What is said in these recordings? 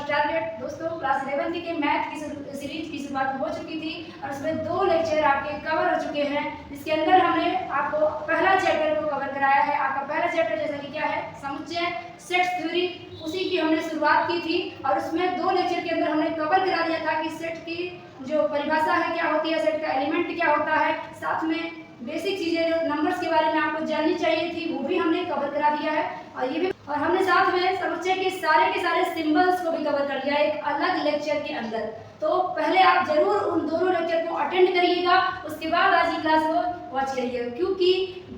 First target दोस्तों class 11 के math की सीरीज की शुरुआत हो चुकी थी और उसमें 2 लेक्चर आपके कवर हो चुके हैं। इसके अंदर हमने आपको पहला चैप्टर को कवर कराया है। आपका पहला चैप्टर जैसा कि क्या है, समुच्चय सेट थ्योरी, उसी की हमने शुरुआत की थी और उसमें 2 लेक्चर के अंदर हमने कवर करा दिया था कि सेट की जो परिभाषा है क्या होती है, सेट का एलिमेंट क्या होता है, साथ में बेसिक चीजें जो नंबर्स के बारे में आपको जाननी चाहिए थी वो भी हमने कवर करा दिया है। और हमने साथ में समुच्चय के सारे सिंबल्स को भी कवर कर लिया है एक अलग लेक्चर के अंदर। तो पहले आप जरूर उन दोनों लेक्चर को अटेंड करिएगा, उसके बाद आज की क्लास को वॉच करिएगा, क्योंकि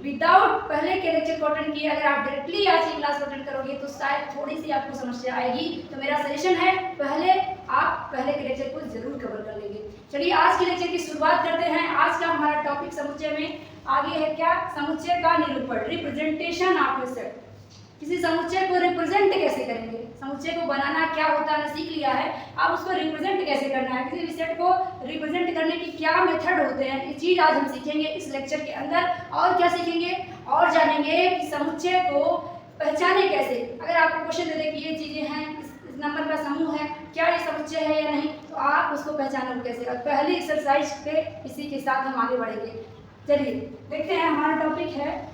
विदाउट पहले के लेक्चर को अटेंड किए अगर आप डायरेक्टली आज की क्लास को अटेंड करोगे तो शायद थोड़ी सी आपको समस्या आएगी। तो मेरा सजेशन है आप पहले के लेक्चर को जरूर कवर कर लेंगे। चलिए आज के लेक्चर की शुरुआत करते हैं। आज का हमारा टॉपिक समुच्चय में आगे है क्या, समुच्चय का निरूपण, रिप्रेजेंटेशन ऑफ ए सेट। किसी समुच्चय को रिप्रेजेंट कैसे करेंगे, समुच्चय को बनाना क्या होता है सीख लिया है, अब उसको रिप्रेजेंट कैसे करना है, किसी भी सेट को रिप्रेजेंट करने की क्या मेथड होते हैं, ये चीज आज हम सीखेंगे इस लेक्चर के अंदर। और क्या सीखेंगे, और जानेंगे कि समुच्चय को पहचाने कैसे। अगर आपको क्वेश्चन दे दे कि ये चीजें हैं, इस नंबर का समूह है, क्या ये समुच्चय है या नहीं, तो आप उसको पहचानोगे कैसे। और पहली एक्सरसाइज पे इसी के साथ हम आगे बढ़ेंगे। चलिए देखते हैं, हमारा टॉपिक है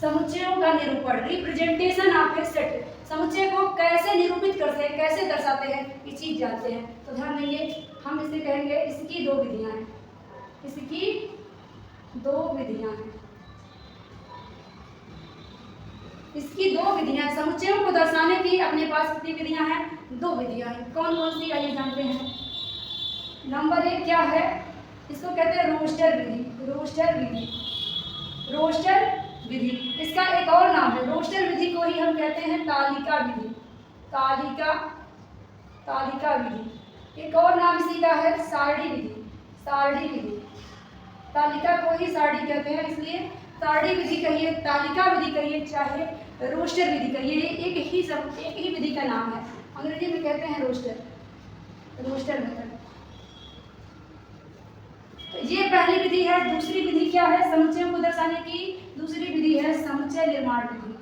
समुच्चयों का निरूपण, रिप्रेजेंटेशन ऑफ ए सेट। समुच्चय को कैसे निरूपित करते हैं, कैसे दर्शाते हैं, ये चीज जानते हैं। तो ध्यान देंगे, हम इसे कहेंगे इसकी 2 विधियां हैं, इसकी 2 विधियां हैं, इसकी 2 विधियां। समुच्चयों को दर्शाने की अपने पास कितनी विधियां हैं, 2 विधियां हैं। कौन कौन सी, आइए जानते हैं। नंबर 1 क्या है, इसको कहते हैं रोस्टर विधि, रोस्टर विधि, रोस्टर विधि। इसका एक और नाम है, रोस्टर विधि को ही हम कहते हैं तालिका विधि, तालिका विधि। एक और नाम इसी का है सारणी विधि, सारणी विधि। तालिका को ही सारणी कहते हैं, इसलिए सारणी विधि कहिए, तालिका विधि कहिए, चाहे रोस्टर विधि कहिए, एक ही विधि का नाम है। अंग्रेजी में कहते हैं रोस्टर, रोस्टर मेथड। तो ये पहली विधि है। दूसरी विधि क्या है समुच्चयों को दर्शाने की, दूसरी विधि है समुच्चय निर्माण विधि,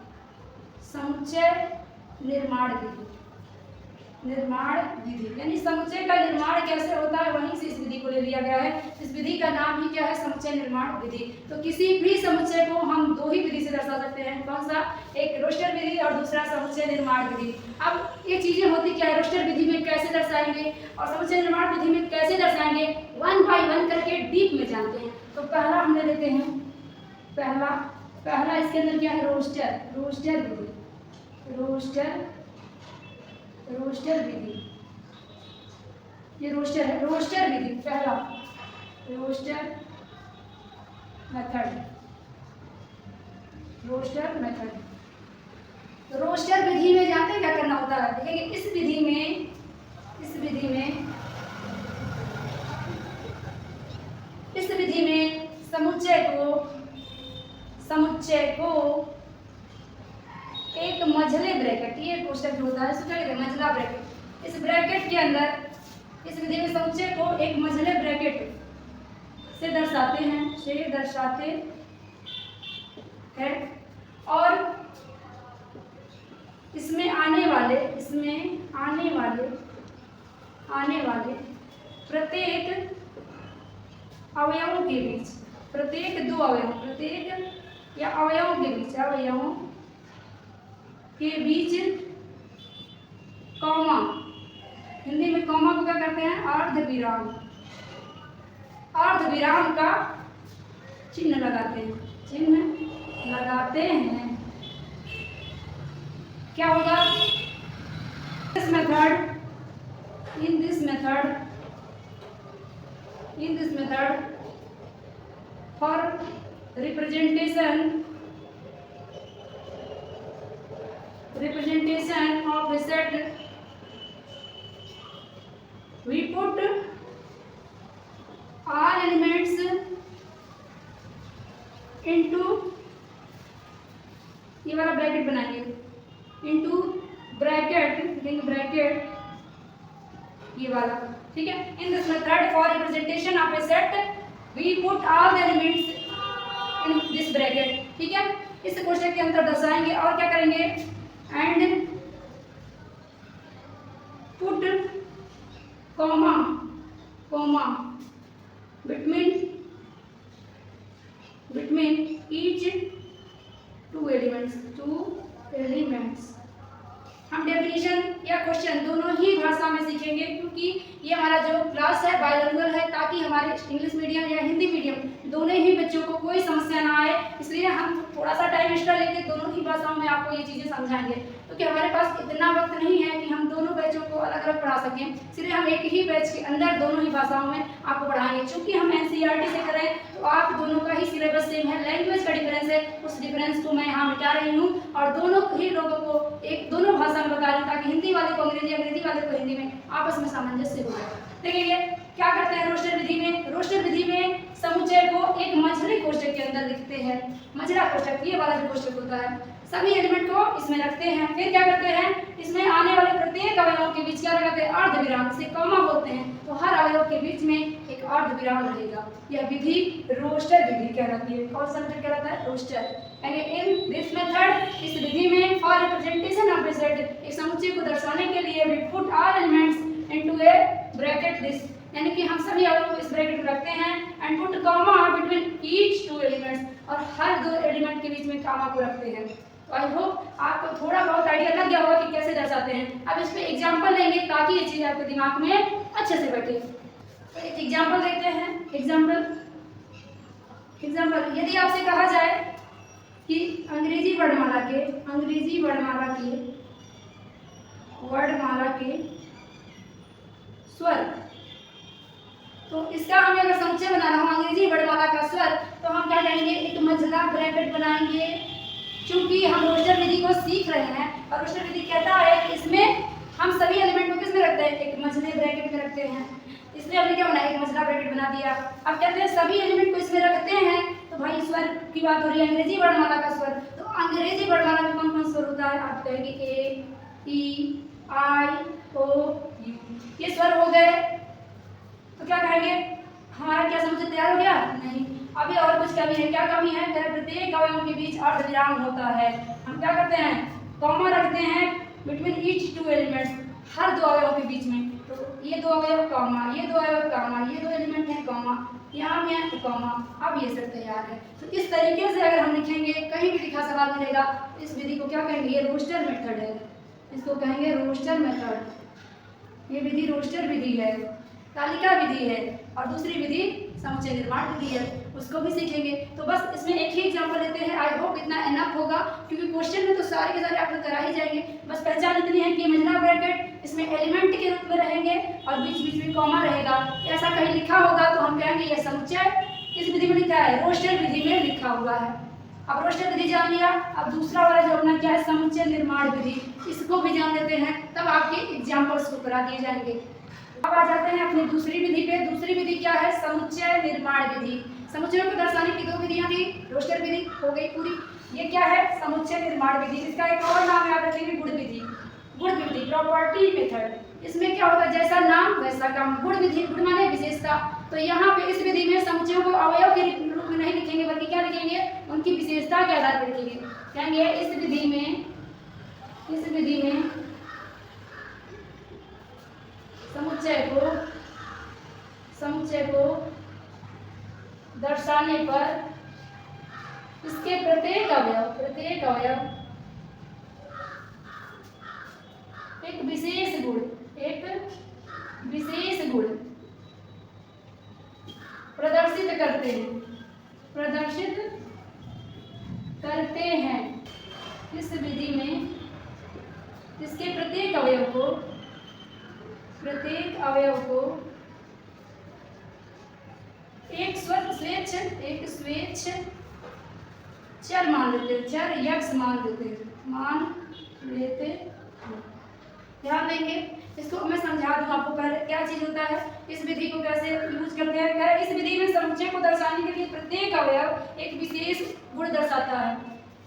समुच्चय निर्माण विधि, निर्माण विधि। यानी समुच्चय का निर्माण कैसे होता है, वहीं से इस विधि को ले लिया गया है। इस विधि का नाम ही क्या है, समुच्चय निर्माण विधि। तो किसी भी समुच्चय को हम 2 ही विधि से दर्शा सकते हैं, कौन सा, एक रोस्टर विधि और दूसरा समुच्चय निर्माण विधि। अब ये चीजें होती क्या है, रोस्टर विधि में कैसे दर्शाएंगे और समुच्चय निर्माण विधि में कैसे दर्शाएंगे, 1 बाय 1 करके डीप में जानते हैं। तो पहला हमने लेते हैं, पहला इसके अंदर क्या है, रोस्टर, रोस्टर विधि, रोस्टर विधि। ये रोस्टर है, रोस्टर विधि पहला, रोस्टर मेथड, रोस्टर मेथड। तो रोस्टर विधि में जानते हैं क्या करना होता है, देखिए इस विधि में समुच्चय को एक मझले ब्रैकेट, ये कोष्टक जो होता है उसको क्या कहते हैं, मझला ब्रैकेट। इस ब्रैकेट के अंदर, इस विधि में समुच्चय को एक मझले ब्रैकेट से दर्शाते हैं और इसमें आने वाले प्रत्येक अवयवों के बीच, प्रत्येक 2 अवयव, प्रत्येक या अवयवों के बीच कॉमा, हिंदी में कॉमा को क्या करते हैं, अर्धविराम, अर्धविराम का चिन्ह लगाते हैं, क्या होगा, in this method for representation of a set we put all elements into, ये वाला ब्रैकेट बनाइए, into ब्रैकेट ये वाला, ठीक है। In this method for representation of a set we put all the elements in this bracket, ठीक है। इस कोष्टक के अंदर दर्शाएंगे और क्या करेंगे, and put comma comma between each two elements। हम डेफिनेशन या क्वेश्चन दोनों ही भाषा में सीखेंगे, क्योंकि ये हमारा जो क्लास है बाइलिंगुअल है, ताकि हमारे इंग्लिश मीडियम या हिंदी मीडियम दोनों ही बच्चों को कोई समस्या ना आए। इसलिए हम थोड़ा सा टाइम एक्स्ट्रा लेके दोनों ही भाषाओं में आपको ये चीज़ें समझाएंगे, क्योंकि हमारे पास इतना वक्त नहीं है कि हम दोनों बैचों को अलग अलग पढ़ा सकें। इसलिए हम एक ही बैच के अंदर दोनों ही भाषाओं में आपको पढ़ाएंगे। चूँकि हम NCERT से करें तो आप दोनों का ही सिलेबस सेम है, लैंग्वेज का डिफरेंस है, उस डिफरेंस को मैं यहाँ मिटा रही हूँ और दोनों ही लोगों को एक दोनों भाषा में बता रही हूँ, ताकि हिंदी वाले को अंग्रेजी, अंग्रेजी वाले को हिंदी में आपस में सामंजस्य हो जाए। देखिए क्या करते हैं रोस्टर विधि में। रोस्टर विधि में समुच्चय को एक मझली कोष्ठक के अंदर लिखते हैं। मझला कोष्ठक, ये वाला जो कोष्ठक होता है, सभी एलिमेंट को इसमें रखते हैं। फिर क्या करते हैं, इसमें आने वाले प्रत्येक अवयवों के बीच क्या लगाते हैं, अर्धविराम, इसे कॉमा बोलते हैं। तो हर अवयव के बीच में एक अर्धविराम रहेगा। यह विधि रोस्टर विधि कहलाती है। कौन सा मेथड कहलाता है, रोस्टर। यानी इन दिस मेथड, इस विधि में for representation of the set, एक समुच्चय को दर्शाने के लिए we put all elements into a bracket this, यानी कि हम सभी अवयवों को इस ब्रैकेट में रखते हैं and put comma between each two elements, और हर दो एलिमेंट के बीच में कॉमा को रखते हैं। तो आई होप आपको थोड़ा बहुत आइडिया लग गया होगा कि कैसे दर्शाते हैं। अब इस पे एग्जांपल लेंगे ताकि ये चीज़ आपके दिमाग में अच्छे से बैठे। तो एक एग्जांपल देखते हैं। एग्जांपल यदि आपसे कहा जाए कि अंग्रेजी वर्णमाला के स्वर, तो इसका हमें अगर समुच्चय बनाना हो अंग्रेजी वर्णमाला का स्वर, तो हम क्या करेंगे, एक मझला ब्रैकेट बनाएंगे। क्योंकि हम रोस्टर विधि को सीख रहे हैं और रोस्टर विधि कहता है कि इसमें हम सभी एलिमेंट को किस में रखते हैं, एक मझले ब्रैकेट में रखते हैं। इसलिए हमने क्या बनाया, एक मझला ब्रैकेट बना दिया। अब कहते हैं सभी एलिमेंट को इसमें रखते हैं, तो भाई स्वर की बात हो रही है, अंग्रेजी वर्णमाला का स्वर। तो अंग्रेजी वर्णमाला में कौन कौन स्वर होता है, आप कहेंगे ए, ई, आई, ओ, यू, ये स्वर हो गए। तो क्या कहेंगे, हमारा क्या समुच्चय तैयार हो गया, नहीं, अभी और कुछ कमी है। क्या कमी है, प्रत्येक अवयवों के बीच अर्धविराम होता है। हम क्या करते हैं, कॉमा रखते हैं बिटवीन ईच टू एलिमेंट्स, हर दो अवयवों के बीच में। तो ये दो अवयव कॉमा, ये दो अवयव कॉमा, ये दो एलिमेंट हैं कॉमा, यहाँ में है कॉमा। अब ये सब तैयार है। तो इस तरीके से अगर हम लिखेंगे, कहीं भी लिखा सवाल मिलेगा, इस विधि को क्या कहेंगे, ये रोस्टर मेथड है, इसको कहेंगे रोस्टर मेथड। ये विधि रोस्टर विधि है, तालिका विधि है, और दूसरी विधि समुच्चय निर्माण विधि है, उसको भी सीखेंगे। तो बस इसमें एक ही एग्जांपल लेते हैं। आई होप इतना एनफ होगा, क्योंकि क्वेश्चन में तो सारे के सारे आप लोग करा ही जाएंगे। बस पहचान इतनी है कि मझला ब्रैकेट इसमें एलिमेंट के रूप में रहेंगे और बीच बीच में कॉमा रहेगा। ऐसा कहीं लिखा होगा तो हम कहेंगे यह समुच्चय किस विधि में लिखा है, रोस्टर विधि में लिखा हुआ है। अब रोस्टर विधि जान लिया, अब दूसरा वाला जो अपना क्या है, समुच्चय निर्माण विधि, इसको भी जान लेते हैं, तब आपके एग्जाम्पल्स को करा दिए जाएंगे। अब आ जाते हैं अपनी दूसरी विधि पे। दूसरी विधि क्या है, समुच्चय निर्माण विधि। समुच्चयों को दर्शाने की दो विधियां थी, रोस्टर विधि हो गई पूरी। ये क्या है, समुच्चय निर्माण विधि। इसका एक और नाम याद रखेंगे, गुण विधि। गुण विधि, प्रॉपर्टी मेथड। इसमें क्या होता है, जैसा नाम वैसा काम। गुण विधि, गुण माने विशेषता। तो यहाँ पे इस विधि में समुच्चयों को अवयव के रूप में नहीं लिखेंगे, बल्कि क्या लिखेंगे, उनकी विशेषता के आधार पर लिखेंगे। कहेंगे इस विधि में समुच्चय को दर्शाने पर इसके प्रत्येक अवयव एक विशेष गुण प्रदर्शित करते हैं। इस विधि में इसके प्रत्येक अवयव को एक स्वेच्छ चर मान लेते हैं, चर यक्ष मान लेते हैं। ध्यान देंगे, इसको मैं समझा दूं आपको। पहले क्या चीज होता है, इस विधि को कैसे यूज करते हैं। इस विधि में समुच्चय को दर्शाने के लिए प्रत्येक अवयव एक विशेष गुण दर्शाता है।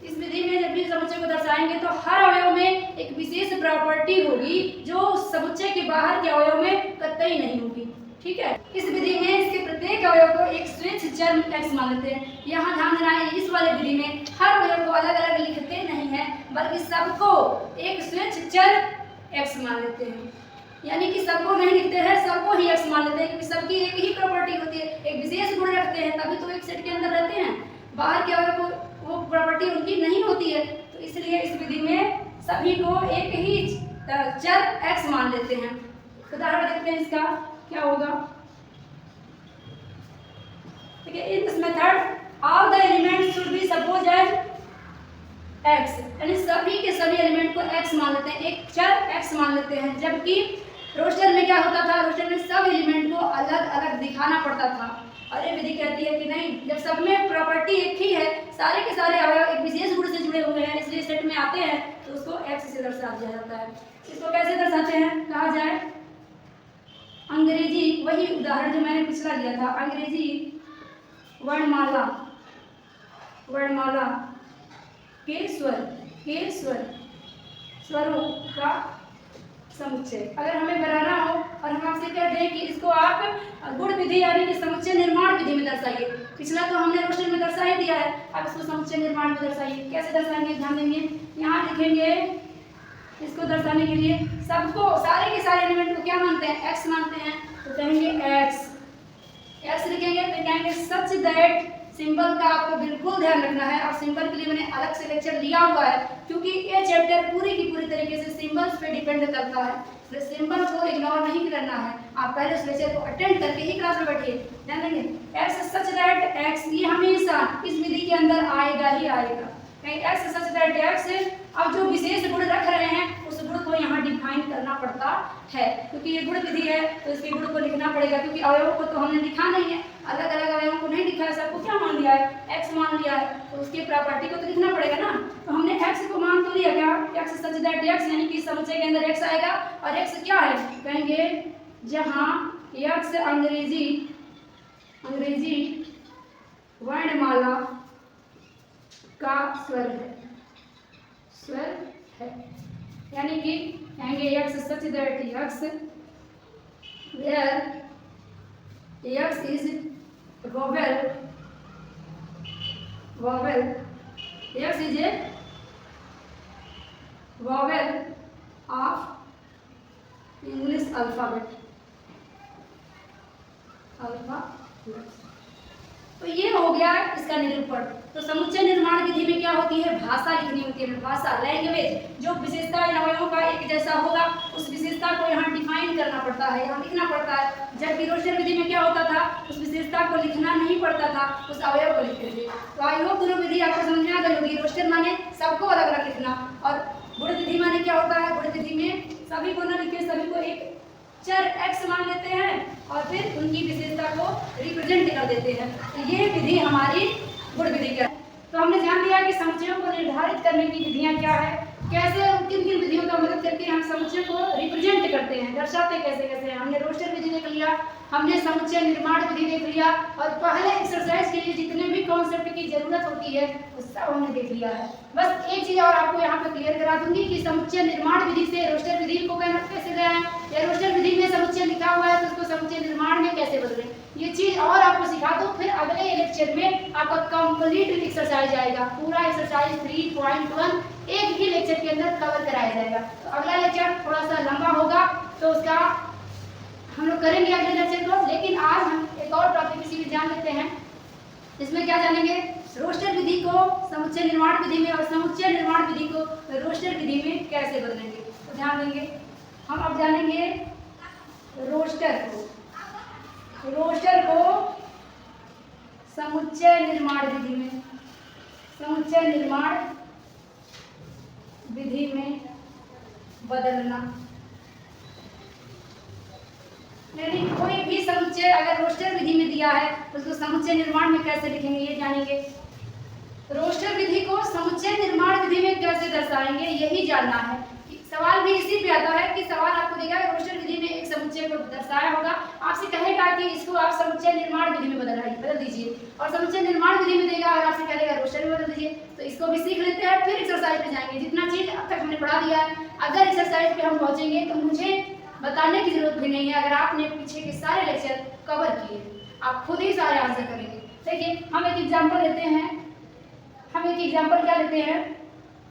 इस विधि में जब भी समुच्चय को दर्शाएंगे तो हर अवयव में एक विशेष प्रॉपर्टी होगी जो समुच्चय के बाहर के अवयव में कतई नहीं होगी। ठीक है, इस विधि में इसके प्रत्येक अवयव को एक स्वेच्छ चर x मान लेते हैं। यहाँ ध्यान देना है, इस वाले विधि में हर अवयव को अलग अलग लिखते नहीं है, बल्कि सबको एक स्वेच्छ चर x मान लेते हैं। यानी कि सबको नहीं लिखते हैं, सबको ही एक्स मान लेते हैं, क्योंकि सबकी एक ही प्रॉपर्टी होती है, एक विशेष गुण रखते हैं, तभी तो एक सेट के अंदर रहते हैं। बाहर के अगर वो प्रॉपर्टी उनकी नहीं होती है, तो इसलिए इस विधि में सभी को एक ही चर एक्स मान लेते हैं। उदाहरण देखते हैं इसका क्या होगा। देखिए, in this method all the elements should be suppose as x, यानी सभी के सभी एलिमेंट को एक्स मान लेते हैं, एक चर एक्स मान लेते हैं। जबकि रोस्टर में क्या होता था, रोस्टर में सब एलिमेंट को अलग अलग दिखाना पड़ता था। और ये विधि कहती है कि नहीं, जब सब में प्रॉपर्टी एक ही है, सारे के सारे अवयव एक विशेष गुण से जुड़े हुए हैं, इसलिए सेट में आते हैं, तो उसको एक्स से दर्शा दिया जाता है। इसको कैसे दर्शाते हैं, कहा जाए अंग्रेजी, वही उदाहरण जो मैंने पिछला लिया था, अंग्रेजी वर्णमाला के स्वरों का समुच्चय। अगर हमें बनाना हो और हम आपसे कह दें कि इसको आप गुण विधि यानी कि समुच्चय निर्माण विधि में दर्शाइए, पिछला तो हमने रोस्टर में दर्शा ही दिया है, अब इसको समुच्चय निर्माण में दर्शाइए। कैसे दर्शाएंगे, ध्यान देंगे, यहाँ लिखेंगे इसको दर्शाने के लिए सबको, सारे के सारे एलिमेंट को क्या मानते हैं, एक्स मानते हैं, तो कहेंगे एक्स लिखेंगे। तो कहेंगे सच दैट, सिंबल का आपको बिल्कुल ध्यान रखना है, और सिंबल के लिए मैंने अलग से लेक्चर लिया हुआ है, क्योंकि ये चैप्टर पूरी की पूरी तरीके से सिंबल्स पे डिपेंड करता है, इसलिए सिंबल को इग्नोर नहीं करना है। आप पहले उस लेक्चर को अटेंड करके ही क्लास में बैठिए। ध्यान देंगे, एक्स सच दैट एक्स, ये हमेशा इस विधि के अंदर आएगा ही आएगा। एक्स सच दैट एक्स, अब जो विशेष गुण रख रहे हैं उस गुण को यहाँ डिफाइन करना पड़ता है, क्योंकि ये गुण विधि है तो इसके गुण को लिखना पड़ेगा, क्योंकि अवयवों को तो हमने लिखा नहीं है, अलग अलग अवयवों को नहीं लिखा है, सबको क्या मान लिया है, एक्स मान लिया है, तो उसकी प्रॉपर्टी को तो लिखना पड़ेगा ना। तो हमने एक्स को मान तो लिया, क्या एक्स सच दैट एक्स, यानी कि समुच्चय के अंदर एक्स आएगा, और एक्स क्या है, कहेंगे जहाँ एक्स अंग्रेजी वर्णमाला का स्वर है, यानी कि कहेंगे x such that x, where x is vowel, x is a vowel of English alphabet। तो ये हो गया इसका निरूपण। तो समुच्चय निर्माण विधि में क्या होती है, भाषा लिखनी होती है, भाषा, लैंग्वेज, जो विशेषता इन अवयवों का एक जैसा होगा उस विशेषता को यहाँ डिफाइन करना पड़ता है, यहाँ लिखना पड़ता है। जबकि रोस्टर विधि में क्या होता था, उस विशेषता को लिखना नहीं पड़ता था, उस अवयव को लिखते थे। तो आई होप दोनों विधि आपको समझ में आ गई होगी। रोस्टर माने सबको अलग अलग लिखना, और गुण विधि माने क्या होता है, गुण विधि में सभी को न लिखे, सभी को एक चर एक्स मान लेते हैं और फिर उनकी विशेषता को रिप्रेजेंट कर देते हैं। तो ये विधि हमारी गुण विधि क्या है। तो हमने जान लिया कि समुच्चयों को निर्धारित करने की विधियां क्या है, कैसे किन किन विधियों का मदद करके हम समुच्चय को रिप्रेजेंट करते हैं, दर्शाते कैसे कैसे। हमने रोस्टर विधि देख लिया, हमने समुच्चय निर्माण विधि देख लिया, और पहले एक्सरसाइज के लिए जितने भी कॉन्सेप्ट की जरूरत होती है वो सब हमने देख लिया है। बस एक चीज और आपको यहाँ पे क्लियर करा दूंगी कि समुच्चय निर्माण विधि से रोस्टर विधि को कैसे गए हैं, या रोस्टर विधि में समुच्चय लिखा हुआ है तो उसको समुच्चय निर्माण में कैसे बदलें, ये चीज और आपको सिखा दो। फिर अगले लेक्चर में आपका कंप्लीट एक्सरसाइज आएगा, पूरा एक्सरसाइज 3.1 एक ही लेक्चर के अंदर कवर कराया जाएगा। तो अगला लेक्चर थोड़ा सा लंबा होगा, तो उसका हम लोग करेंगे अगले लेक्चर को। लेकिन आज हम एक और टॉपिक इसी में जान लेते हैं। इसमें क्या जानेंगे, रोस्टर विधि को समुच्चय निर्माण विधि में और समुच्चय निर्माण विधि को रोस्टर विधि में कैसे बदलेंगे। तो ध्यान देंगे, हम अब जानेंगे रोस्टर को समुच्चय निर्माण विधि में, समुच्चय निर्माण विधि में बदलना। यानी कोई भी समुच्चय अगर रोस्टर विधि में दिया है तो उसको समुच्चय निर्माण में कैसे लिखेंगे ये जानेंगे। रोस्टर विधि को समुच्चय निर्माण विधि में कैसे दर्शाएंगे यही जानना है। सवाल भी इसी पे आता है कि सवाल आपको देगा रोस्टर विधि में एक समुच्चय को दर्शाया होगा, आपसे कहेगा कि इसको आप समुच्चय निर्माण विधि में बदल दीजिए, और समुच्चय निर्माण विधि में देगा और आपसे कहेगा रोस्टर में बदल दीजिए। तो इसको भी सीख लेते हैं, फिर एक्सरसाइज पे जाएंगे। जितना चीज अब तक हमने पढ़ा दिया है, अगर एक्सरसाइज पे हम पहुंचेंगे तो मुझे बताने की जरूरत भी नहीं है। अगर आपने पीछे के सारे लेक्चर कवर किए, आप खुद ही सारे आंसर करेंगे। देखिए, हम एक एग्जाम्पल लेते हैं। हम एक एग्जाम्पल क्या लेते हैं,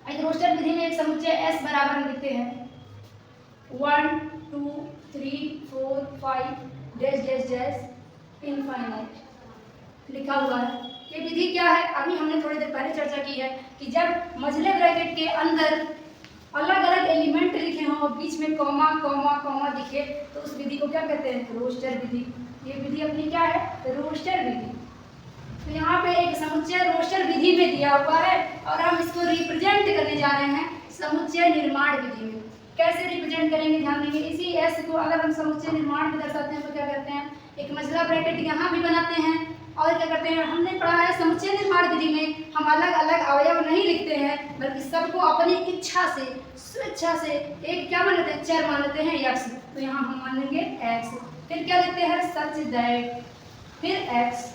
एक रोस्टर विधि में एक समुच्चय S बराबर लिखते हैं। 1 2 3 4 5 डैश डैश डैश इनफाइनाइट लिखा हुआ है। ये विधि क्या है? अभी हमने थोड़ी देर पहले चर्चा की है कि जब मझले ब्रैकेट के अंदर अलग अलग एलिमेंट लिखे हों और बीच में कॉमा कॉमा कॉमा दिखे तो उस विधि को क्या कहते हैं? रोस्टर विधि। ये विधि अपनी क्या है? रोस्टर विधि। तो यहाँ पे एक समुच्चय रोस्टर विधि में दिया हुआ है और हम इसको रिप्रेजेंट करने जा रहे हैं समुच्चय निर्माण विधि में। कैसे रिप्रेजेंट करेंगे ध्यान देंगे। इसी एस को अगर हम समुच्चय निर्माण में दर्शाते हैं तो क्या करते हैं? एक मझला ब्रैकेट यहाँ भी बनाते हैं और क्या करते हैं? हमने पढ़ा है समुच्चय निर्माण विधि में हम अलग अलग अवयव नहीं लिखते हैं बल्कि सबको अपनी इच्छा से स्वेच्छा से एक क्या मान लेते हैं? चर मान लेते हैं x। तो यहाँ हम मान लेंगे x। फिर क्या लिखते हैं? सच दैट, फिर x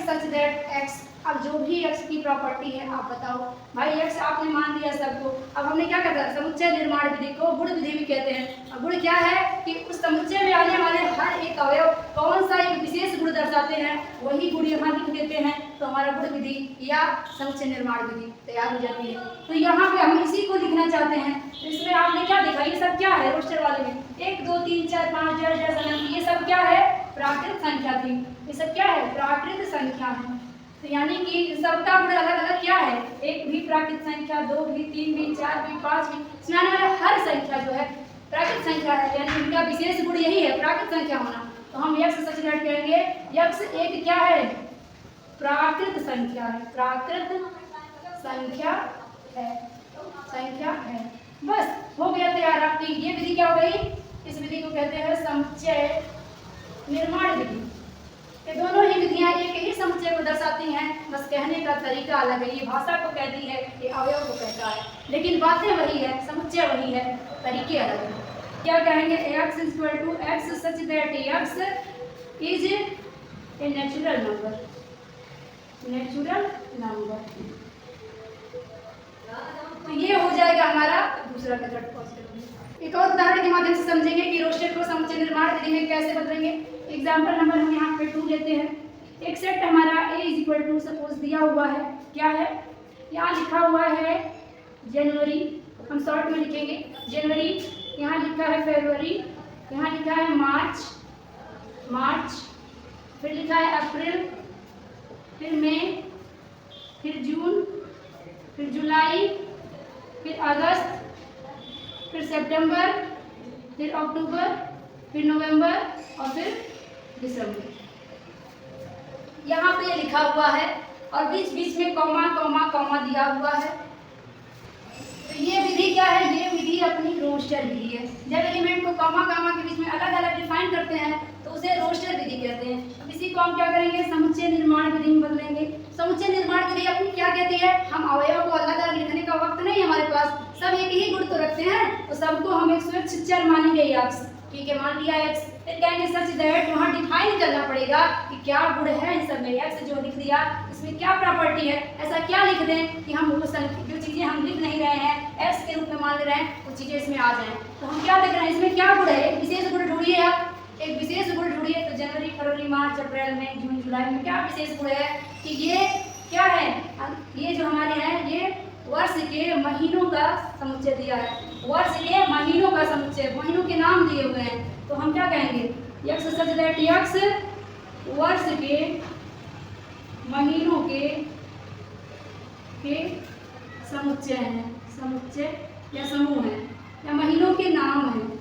सच दैट x। अब जो भी x की प्रॉपर्टी है आप बताओ भाई। x आपने मान लिया सबको। अब हमने क्या करता है? समुच्चय निर्माण विधि को गुण विधि भी कहते हैं। और गुण क्या है कि उस समुच्चय में आने वाले हर एक अवयव कौन सा एक विशेष गुण दर्शाते हैं वही गुण यहाँ लिख देते हैं तो हमारा गुण विधि या समुच्चय निर्माण विधि तैयार हो जाती है। तो यहाँ पे हम इसी को लिखना चाहते हैं। तो इसमें आपने क्या देखा? ये सब क्या है? रोस्टर वाले में 1 2 3 4 5 डैश डैश अनंत, ये सब क्या है? प्राकृत संख्या थी। ये सब क्या है? प्राकृत संख्या है। तो यानी कि सबका गुण अलग अलग क्या है? एक भी प्राकृत संख्या, 2 भी, 3 भी, 4 भी, 5 भी, इसमें आने वाला हर संख्या जो है प्राकृत संख्या है। यानी इनका विशेष गुण यही है प्राकृत संख्या होना। तो हम x सच दैट करेंगे। x एक क्या है? प्राकृत संख्या है। प्राकृत संख्या है, संख्या है। बस हो गया तैयार आपकी ये विधि। क्या हो गई? इस विधि को कहते हैं समुच्चय निर्माण विधि। ये दोनों ही विधियां एक ही समुच्चय को दर्शाती हैं, बस कहने का तरीका अलग है। ये भाषा को कहती है, ये अवयव को कहता है, लेकिन बातें वही है, समुच्चय वही है, तरीके अलग हैं। क्या कहेंगे? x = x such that x is a natural number, natural number. तो ये हो जाएगा हमारा दूसरा मेथड पॉजिटिव। एक और उदाहरण के माध्यम से समझेंगे कि रोस्टर को समुच्चय निर्माण विधि में कैसे बदलेंगे। एग्जाम्पल नंबर हम यहाँ पे 2 लेते हैं। एक सेट हमारा a = सपोज दिया हुआ है। क्या है? यहाँ लिखा हुआ है जनवरी, हम शॉर्ट में लिखेंगे जनवरी। यहाँ लिखा है फरवरी, यहाँ लिखा है मार्च, फिर लिखा है अप्रैल, फिर मई, फिर जून, फिर जुलाई, फिर अगस्त, फिर सितंबर, फिर अक्टूबर, फिर नवंबर और फिर दिसंबर। यहाँ पे लिखा हुआ है और बीच बीच में कॉमा कॉमा कॉमा दिया हुआ है। तो ये विधि क्या है? ये विधि अपनी रोस्टर विधि है। जब एलिमेंट को कॉमा कॉमा के बीच में अलग अलग डिफाइन करते हैं तो उसे रोस्टर विधि कहते हैं। अब इसी को हम क्या करेंगे? समुच्चय निर्माण विधि में बदलेंगे। समुच्चय निर्माण विधि अपनी क्या कहती है? हम अवयव को अलग अलग लिखने का वक्त नहीं हमारे पास, सब एक ही गुण तो रखते हैं, तो सबको हम एक स्वेच्छ चर मानेंगे x। ठीक है, मान लिया x। फिर कहेंगे सच दैट, वहाँ डिफाइन करना पड़ेगा कि क्या गुण है इन सब में। x जो लिख दिया इसमें क्या प्रॉपर्टी है, ऐसा क्या लिख दें कि हम वो जो चीज़ें हम लिख नहीं रहे हैं x के रूप में मान ले रहे हैं वो चीज़ें इसमें आ जाएं। तो हम क्या देख रहे हैं? इसमें क्या गुण है? एक विशेष गुण ढूंढिए आप, एक विशेष गुण ढूंढिए। तो जनवरी, फरवरी, मार्च, अप्रैल, मई, जून, जुलाई में क्या विशेष गुण है कि ये क्या है? ये जो हमारे हैं ये वर्ष के महीनों का समुच्चय दिया है। वर्ष के महीनों का समुच्चय, महीनों के नाम दिए हुए हैं। तो हम क्या कहेंगे? x सच दैट x वर्ष के महीनों के समुच्चय हैं, समुच्चय या समूह है या महीनों के नाम हैं।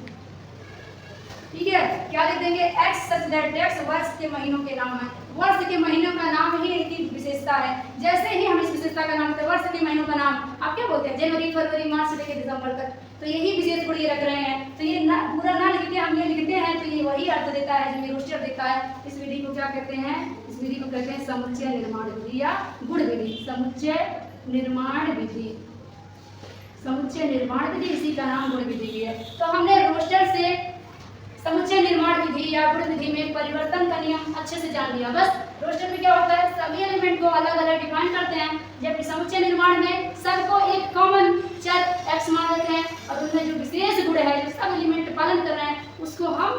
ठीक है, क्या लिख देंगे? x सच दैट x वर्ष के महीनों के नाम है। वर्ष के महीनों का नाम ही इनकी विशेषता है। जैसे ही हम इस विशेषता का नाम, वर्ष के महीनों का नाम आप क्या बोलते हैं? जनवरी, फरवरी, मार्च से लेकर दिसंबर तक। तो यही विशेष गुण ये रख रहे हैं। तो ये पूरा ना लिख के हम ये लिखते हैं तो ये वही अर्थ देता है जो ये रोस्टर देता है। इस विधि को क्या कहते हैं? इस विधि को कहते हैं समुच्चय निर्माण विधि या गुण विधि। समुच्चय निर्माण विधि, समुच्चय निर्माण विधि, इसी का नाम गुण विधि है। तो हमने रोस्टर से समुच्चय निर्माण विधि या गुण विधि में परिवर्तन का नियम अच्छे से जान लिया। बस रोस्टर में क्या होता है? सभी एलिमेंट को अलग अलग डिफाइन करते हैं, जबकि समुच्चय निर्माण में सबको एक कॉमन चर x मान लेते हैं और उनमें जो विशेष गुण है, जो सब एलिमेंट पालन कर रहे हैं, उसको हम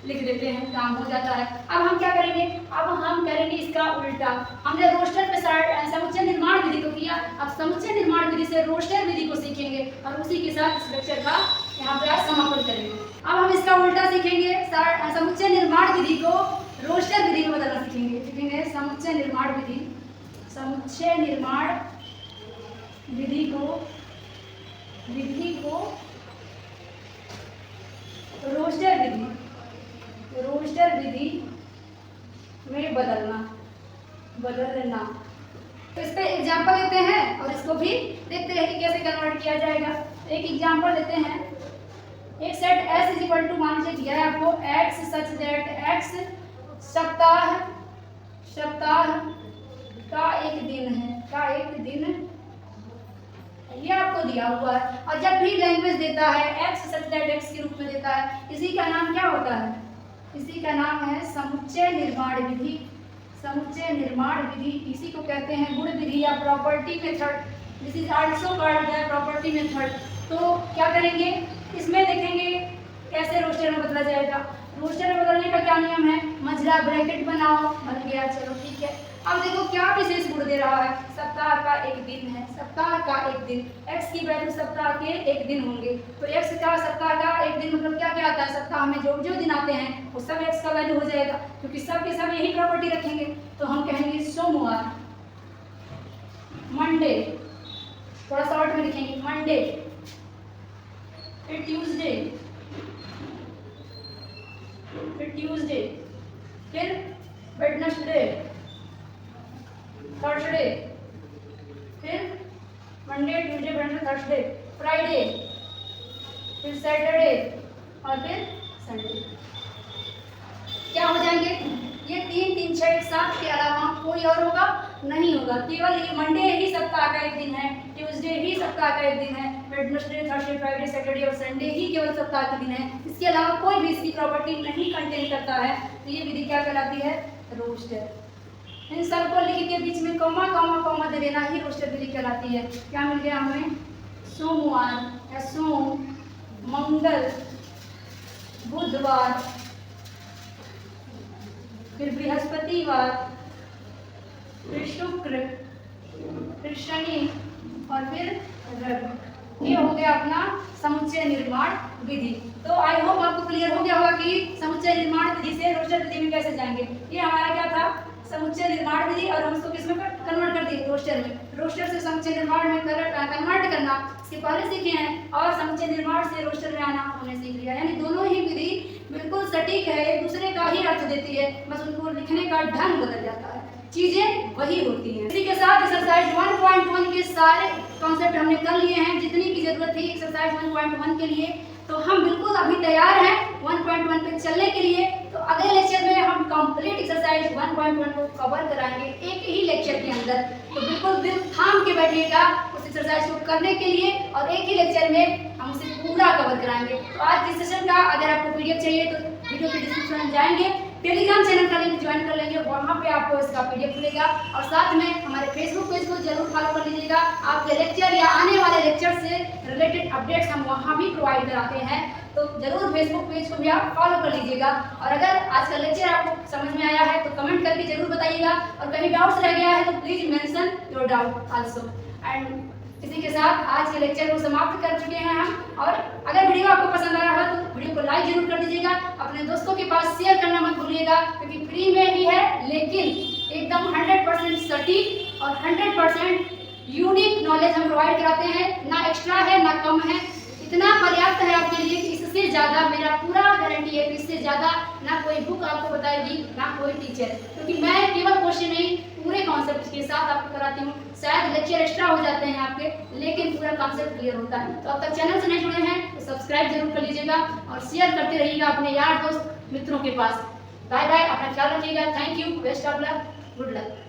लिख देते हैं, काम हो जाता है। अब हम क्या करेंगे? अब हम करेंगे इसका उल्टा। हमने रोस्टर पे समुच्चय निर्माण विधि को किया, अब समुच्चय निर्माण विधि से रोस्टर विधि को सीखेंगे और उसी के साथ इस लेक्चर का यहाँ पे आज समापन करेंगे। इसका उल्टा सीखेंगे, समुच्चय निर्माण विधि को रोस्टर विधि में बदलना सीखेंगे। सीखेंगे समुच्चय निर्माण विधि, समुच्चय निर्माण विधि को रोस्टर विधि में बदलना। तो इस पे एग्जाम्पल लेते हैं और इसको भी देखते हैं कि कैसे कन्वर्ट किया जाएगा। एक एग्जाम्पल लेते हैं। एक set S is equal to, मान लीजिए दिया है आपको x सच दैट x सप्ताह का एक दिन, ये आपको दिया हुआ है। और जब भी लैंग्वेज देता है x सच दैट x के रूप में देता है, इसी का नाम क्या होता है? इसी का नाम है समुच्चय निर्माण विधि। समुच्चय निर्माण विधि इसी को कहते हैं गुण विधि या property method. This is also called the property method. तो क्या करेंगे, इसमें देखेंगे कैसे रोस्टर में बदला जाएगा। रोस्टर में बदलने का क्या नियम है? मंझला ब्रैकेट बनाओ, बन गया, चलो ठीक है। अब देखो क्या विशेष गुण दे रहा है, सप्ताह का एक दिन है, सप्ताह का एक दिन, x की वैल्यू सप्ताह के एक दिन होंगे। तो x का सप्ताह का एक दिन मतलब क्या क्या आता है, सप्ताह में जो जो दिन आते हैं वो सब x का वैल्यू हो जाएगा, क्योंकि सब के सब यही प्रॉपर्टी रखेंगे। तो हम कहेंगे सोमवार, मंडे, थोड़ा शॉर्ट में लिखेंगे मंडे, फिर ट्यूसडे, फिर वेडनेसडे, थर्सडे, फिर Monday, Tuesday, Wednesday, Thursday, Friday, फिर सैटरडे और फिर संडे। क्या हो जाएंगे ये 3 3 6 एक साथ के अलावा कोई और होगा नहीं होगा। केवल ये मंडे ही सप्ताह का एक दिन है, ट्यूसडे ही सप्ताह का एक दिन है, वेडनेसडे, थर्सडे, फ्राइडे, सैटरडे और संडे ही केवल सप्ताह के दिन है। इसके अलावा कोई भी इसकी प्रॉपर्टी नहीं कंटेन करता है। तो ये विधि क्या कहलाती है? रोस्टर। इन सबको लिख के बीच में कॉमा कॉमा कॉमा दे देना ही रोस्टर विधि कहलाती है। क्या मिल गया हमें? सोमवार या सोम, मंगल, बुधवार, फिर बृहस्पतिवार, फिर शुक्र, फिर शनि और फिर रवि। ये हो गया अपना समुच्चय निर्माण विधि। तो आई होप आपको क्लियर हो गया होगा कि समुच्चय निर्माण विधि से रोस्टर विधि में कैसे जाएंगे। ये हमारा क्या था? समुच्चय निर्माण विधि, और हम इसको किसमें कन्वर्ट कर दिए? रोस्टर में। रोस्टर से समुच्चय निर्माण में कन्वर्ट करना इसके पहले सीखे हैं, और समुच्चय निर्माण से रोस्टर में आना हमने सीख लिया। यानी दोनों ही विधि बिल्कुल सटीक है, एक दूसरे का ही अर्थ देती है, बस उनको लिखने का ढंग बदल जाता है, चीजें वही होती हैं। इसी के साथ एक्सरसाइज 1.1 के सारे कॉन्सेप्ट हमने कर लिए हैं जितनी की जरूरत थी एक्सरसाइज 1.1 के लिए। तो हम बिल्कुल अभी तैयार हैं 1.1 पे चलने के लिए। तो अगले लेक्चर में हम कंप्लीट एक्सरसाइज 1.1 को कवर कराएंगे एक ही लेक्चर के अंदर। तो बिल्कुल दिल थाम के बैठिएगा उस एक्सरसाइज को करने के लिए, और एक ही लेक्चर में हम उसे पूरा कवर कराएंगे। तो आज के सेशन का अगर आपको पीडीएफ चाहिए तो वीडियो के डिस्क्रिप्शन में जाएंगे, टेलीग्राम चैनल का लिंक ज्वाइन कर लेंगे, वहाँ पे आपको इसका पीडीएफ मिलेगा। और साथ में हमारे फेसबुक पेज को जरूर फॉलो कर लीजिएगा। आपके लेक्चर या आने वाले लेक्चर से रिलेटेड अपडेट्स हम वहाँ भी प्रोवाइड कराते हैं, तो जरूर फेसबुक पेज को भी आप फॉलो कर लीजिएगा। और अगर आज का लेक्चर आपको समझ में आया है तो कमेंट करके जरूर बताइएगा, और कहीं डाउट्स रह गया है तो please mention your doubt also. And इसी के साथ आज के लेक्चर को समाप्त कर चुके हैं हम। और अगर वीडियो आपको पसंद आया है तो वीडियो को लाइक जरूर कर दीजिएगा, अपने दोस्तों के पास शेयर करना मत भूलिएगा, क्योंकि फ्री में ही है, लेकिन एकदम 100% सटीक और 100% यूनिक नॉलेज हम प्रोवाइड कराते हैं। ना एक्स्ट्रा है ना कम है, इतना पर्याप्त है आपके लिए कि इससे ज़्यादा मेरा पूरा गारंटी है कि इससे ज़्यादा ना कोई बुक आपको बताएगी ना कोई टीचर, क्योंकि मैं केवल क्वेश्चन नहीं पूरे कॉन्सेप्ट के साथ आपको कराती हूँ। शायद लेक्चर एक्स्ट्रा हो जाते हैं आपके, लेकिन पूरा कॉन्सेप्ट क्लियर होता है। तो अब तक चैनल से नहीं जुड़े हैं तो सब्सक्राइब जरूर कर लीजिएगा और शेयर करते रहिएगा अपने यार दोस्त मित्रों के पास। बाय बाय, अपना ख्याल रखिएगा। Thank you, best of luck, good luck.